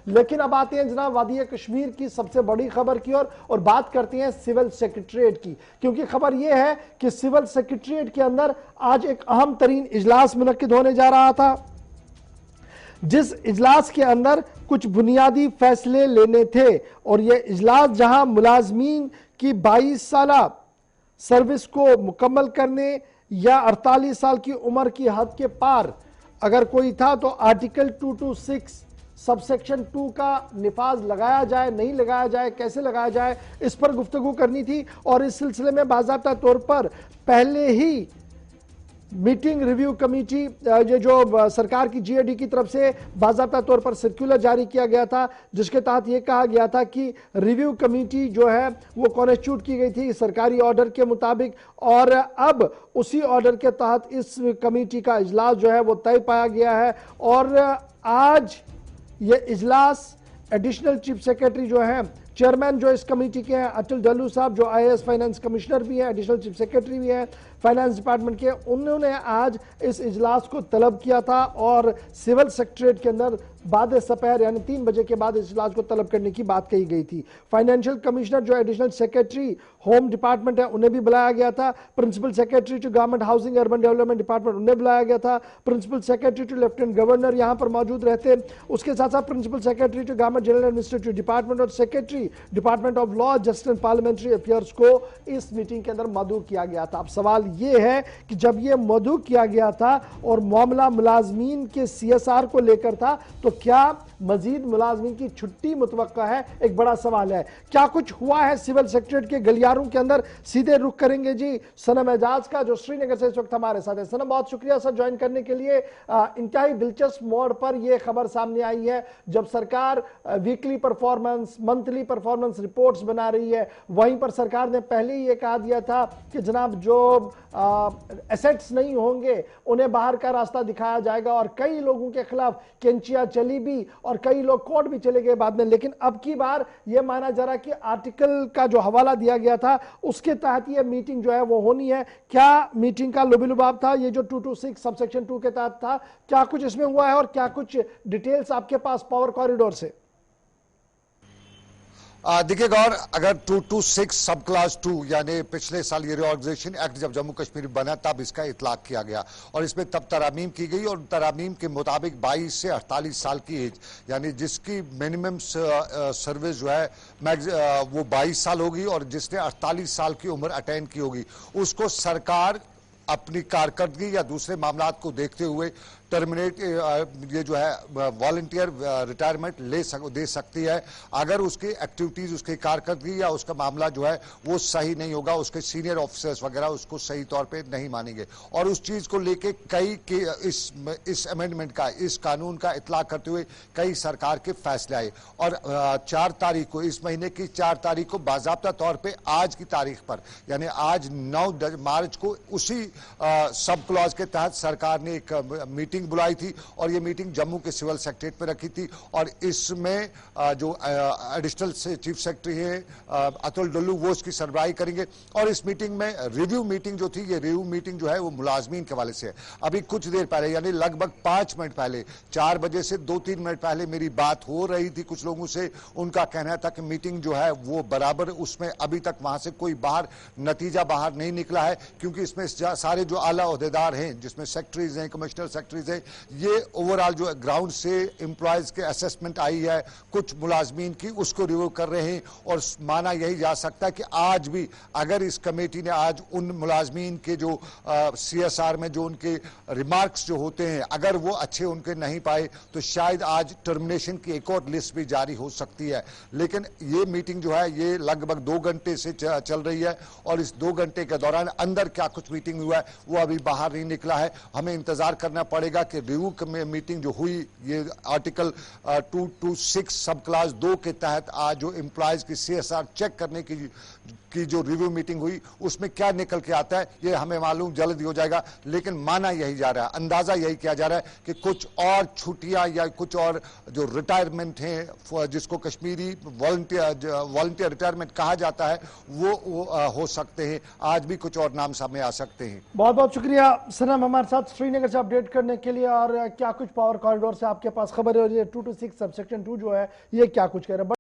लेकिन अब आते हैं जनाब वादी कश्मीर की सबसे बड़ी खबर की ओर और बात करते हैं सिविल सेक्रेटरीट की, क्योंकि खबर यह है कि सिविल सेक्रेटरीट के अंदर आज एक अहम तरीन इजलास मुनक्किद होने जा रहा था, जिस इजलास के अंदर कुछ बुनियादी फैसले लेने थे। और यह इजलास जहां मुलाजमीन की 22 साला सर्विस को मुकम्मल करने या 48 साल की उम्र की हद के पार अगर कोई था तो आर्टिकल 226 सबसेक्शन 2 का निफाज लगाया जाए, नहीं लगाया जाए, कैसे लगाया जाए, इस पर गुफ्तगू करनी थी। और इस सिलसिले में बाज़ाब्ता तौर पर पहले ही मीटिंग रिव्यू कमेटी, ये जो सरकार की जीएडी की तरफ से बाज़ाब्ता तौर पर सर्कुलर जारी किया गया था, जिसके तहत ये कहा गया था कि रिव्यू कमेटी जो है वो कॉन्स्टिट्यूट की गई थी सरकारी ऑर्डर के मुताबिक, और अब उसी ऑर्डर के तहत इस कमेटी का इजलास जो है वो तय पाया गया है। और आज ये इजलास एडिशनल चीफ सेक्रेटरी जो है, चेयरमैन जो इस कमेटी के हैं अतुल डल्लू साहब, जो आईएएस फाइनेंस कमिश्नर भी हैं, एडिशनल चीफ सेक्रेटरी भी हैं फाइनेंस डिपार्टमेंट के, उन्होंने आज इस इजलास को तलब किया था और सिविल सेक्रेटरीट के अंदर बाद सपहर यानी 3 बजे के बाद इस इजलास को तलब करने की बात कही गई थी। फाइनेंशियल कमिश्नर जो एडिशनल सेक्रेटरी होम डिपार्टमेंट है उन्हें भी बुलाया गया था, principal secretary to government housing urban development department उन्हें बुलाया गया था, principal secretary to lieutenant governor यहां पर मौजूद रहते, उसके साथ साथ principal secretary to government general administrative department और secretary department of law justice and parliamentary affairs को इस मीटिंग के अंदर मदऊ किया गया था। अब सवाल यह है कि जब यह मदऊ किया गया था और मामला मुलाजमीन के सीएसआर को लेकर था, तो क्या मजीद मुलाजमीन की छुट्टी मुतवक्का है? एक बड़ा सवाल है। क्या कुछ हुआ है सिविल सेक्रेटरीट के गलियारों के अंदर? सीधे रुख करेंगे जी सनम एजाज का, जो श्रीनगर से इस वक्त हमारे साथ है। सनम, बहुत शुक्रिया सर ज्वाइन करने के लिए। इंतहाई दिलचस्प मोड़ पर यह खबर सामने आई है, जब सरकार weekly performance, monthly performance reports बना रही है, वहीं पर सरकार ने पहले ही यह कहा दिया था कि जनाब जो एसेट्स नहीं होंगे उन्हें बाहर का रास्ता दिखाया जाएगा, और कई लोगों के खिलाफ कैंचियां चली भी और कई लोग कोर्ट भी चले गए बाद में। लेकिन अब की बार यह माना जा रहा कि आर्टिकल का जो हवाला दिया गया था उसके तहत यह मीटिंग जो है वो होनी है। क्या मीटिंग का लुबी-लुबाब था? ये जो 226 सबसेक्शन 2 के तहत था, क्या कुछ इसमें हुआ है और क्या कुछ डिटेल्स आपके पास पावर कॉरिडोर से? देखिए गौर, अगर 226 सब क्लास 2 यानी पिछले साल ये रिऑर्गनाइजेशन एक्ट जब जम्मू कश्मीर बना तब इसका इतलाक किया गया और इसमें तब तरामीम की गई, और तरामीम के मुताबिक 22 से 48 साल की एज यानी जिसकी मिनिमम सर्विस जो है वो 22 साल होगी और जिसने 48 साल की उम्र अटेंड की होगी, उसको सरकार अपनी कारकर्दगी या दूसरे मामलात को देखते हुए टर्मिनेट ये जो है वॉलंटियर रिटायरमेंट दे सकती है अगर उसकी एक्टिविटीज, उसकी कारकर्दगी या उसका मामला जो है वो सही नहीं होगा, उसके सीनियर ऑफिसर्स वगैरह उसको सही तौर पे नहीं मानेंगे। और उस चीज को लेके कई के इस अमेंडमेंट का, इस कानून का इतलाक करते हुए कई सरकार के फैसले आए और 4 तारीख को, इस महीने की 4 तारीख को बाज़ाब्ता तौर पर आज की तारीख पर यानी आज 9 मार्च को उसी सब क्लॉज के तहत सरकार ने एक मीटिंग बुलाई थी और ये मीटिंग जम्मू के सिविल सेक्रेटरीट में रखी थी। और इसमें जो एडिशनल चीफ सेक्रेटरी है अतुल डल्लू, वो इसकी सरबराही करेंगे। और इस मीटिंग में रिव्यू मीटिंग जो थी, ये रिव्यू मीटिंग जो है वो मुलाजमीन के हवाले से है। अभी कुछ देर पहले यानी लगभग 5 मिनट पहले, 4 बजे से 2-3 मिनट पहले मेरी बात हो रही थी कुछ लोगों से। उनका कहना था कि मीटिंग जो है वो बराबर, उसमें अभी तक वहां से कोई नतीजा बाहर नहीं निकला है, क्योंकि इसमें सारे जो आला ओहदेदार हैं, जिसमें सेक्रेटरीज हैं, कमिश्नर सेक्रेटरीज हैं, ये ओवरऑल जो ग्राउंड से एम्प्लॉयज के असेसमेंट आई है कुछ मुलाजमीन की, उसको रिव्यू कर रहे हैं। और माना यही जा सकता है कि आज भी अगर इस कमेटी ने आज उन मुलाजमीन के जो सीएसआर में जो उनके रिमार्क्स जो होते हैं अगर वो अच्छे उनके नहीं पाए तो शायद आज टर्मिनेशन की एक और लिस्ट भी जारी हो सकती है। लेकिन ये मीटिंग जो है ये लगभग 2 घंटे से चल रही है और इस 2 घंटे के दौरान अंदर क्या कुछ मीटिंग हुआ है वो अभी बाहर नहीं निकला है। हमें इंतजार करना पड़ेगा कि रिव्यू मीटिंग जो हुई, ये आर्टिकल 226 सब क्लास 2 के तहत आज जो एम्प्लॉयज की सीएसआर चेक करने की जो रिव्यू मीटिंग हुई उसमें क्या निकल के आता है ये हमें मालूम जल्द ही हो जाएगा। लेकिन माना यही जा रहा है, अंदाजा यही किया जा रहा है कि कुछ और छुट्टियां या कुछ और जो रिटायरमेंट हैं, जिसको कश्मीरी वॉलंटियर रिटायरमेंट कहा जाता है, वो हो सकते हैं। आज भी कुछ और नाम सामने आ सकते हैं। बहुत बहुत शुक्रिया सनम हमारे साथ श्रीनगर से अपडेट करने के के लिए। और क्या कुछ पावर कॉरिडोर से आपके पास खबर है, और ये 226 सबसेक्शन 2 जो है ये क्या कुछ कह रहे हैं?